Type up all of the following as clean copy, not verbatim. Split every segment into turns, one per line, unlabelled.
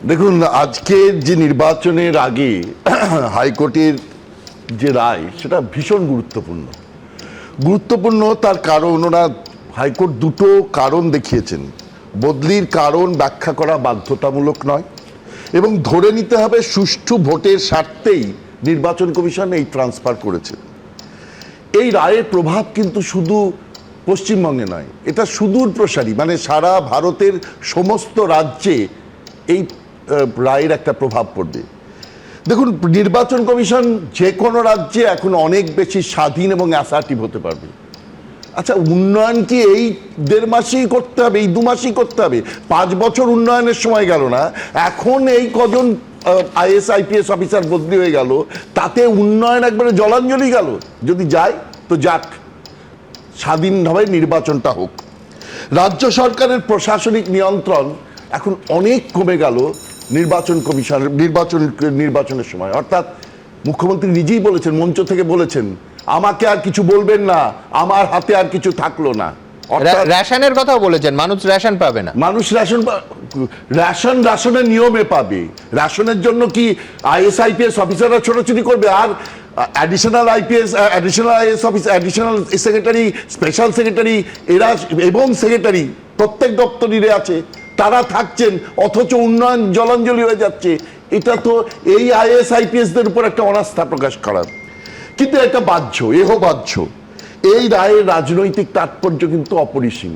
দেখুন, আজকে যে নির্বাচনের আগে হাইকোর্টের যে রায় সেটা ভীষণ গুরুত্বপূর্ণ। তার কারণ ওরা হাইকোর্ট দুটো কারণ দেখিয়েছেন। বদলির কারণ ব্যাখ্যা করা বাধ্যতামূলক নয় এবং ধরে নিতে হবে সুষ্ঠু ভোটের স্বার্থেই নির্বাচন কমিশন এই ট্রান্সফার করেছে। এই রায়ের প্রভাব কিন্তু শুধু পশ্চিমবঙ্গে নয়, এটা সুদূর প্রসারী, মানে সারা ভারতের সমস্ত রাজ্যে এই রায়ের একটা প্রভাব পড়বে। দেখুন, নির্বাচন কমিশন যে কোনো রাজ্যে এখন অনেক বেশি স্বাধীন এবং অ্যাসার্টিভ হতে পারবে। আচ্ছা, উন্নয়ন কি এই 1.5 মাসেই করতে হবে, এই 2 মাসেই করতে হবে? 5 বছর উন্নয়নের সময় গেল না, এখন এই কজন IAS IPS অফিসার বদলি হয়ে গেল, তাতে উন্নয়ন একবারে জলাঞ্জলি গেল। যদি যায় তো যাক, স্বাধীনভাবে নির্বাচনটা হোক। রাজ্য সরকারের প্রশাসনিক নিয়ন্ত্রণ এখন অনেক কমে গেল নির্বাচন কমিশন নির্বাচনের সময়। অর্থাৎ মুখ্যমন্ত্রী নিজেই বলেছেন, মঞ্চ থেকে বলেছেন, আমাকে আর কিছু বলবেন না, আমার হাতে আর কিছু থাকলো না।
রেশনের কথাও বলেছেন, মানুষ রেশন পাবে না।
মানুষ রেশনের নিয়মে পাবে। রেশনের জন্য কি IAS IPS অফিসাররা ছোটাছুটি করবে? আর additional IAS officer, additional secretary, special secretary এরা এবং সেক্রেটারি প্রত্যেক দপ্তরে আছে, তারা থাকছেন, অথচ উন্নয়ন জলাঞ্জলি হয়ে যাচ্ছে। এটা তো এই IAS IPS দের উপর একটা অনাস্থা প্রকাশ করার। কিন্তু এটা বাহ্য। এই রায়ের রাজনৈতিক তাৎপর্য কিন্তু অপরিসীম।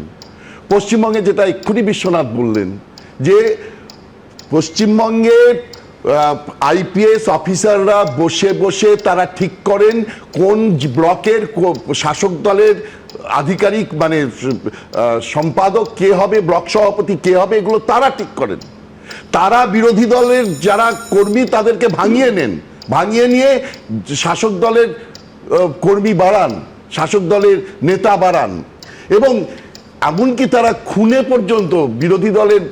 পশ্চিমবঙ্গে যেটা এক্ষুনি বিশ্বনাথ বললেন, যে পশ্চিমবঙ্গের IPS অফিসাররা বসে বসে তারা ঠিক করেন কোন ব্লকের শাসক দলের আধিকারিক, মানে সম্পাদক কে হবে, ব্লক সভাপতি কে হবে, এগুলো তারা ঠিক করেন। তারা বিরোধী দলের যারা কর্মী তাদেরকে ভাঙিয়ে নিয়ে শাসক দলের কর্মী বাড়ান, শাসক দলের নেতা বাড়ান, এবং এমনকি তারা খুনে পর্যন্ত, বিরোধী দলের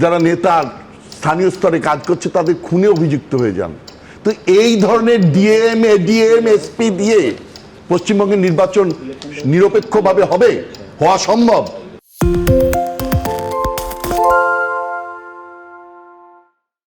যারা নেতা স্থানীয় স্তরে কাজ করছে তাদের খুনে অভিযুক্ত হয়ে যান। তো এই ধরনের DM ADM SP দিয়ে পশ্চিমবঙ্গের নির্বাচন নিরপেক্ষভাবে হওয়া সম্ভব?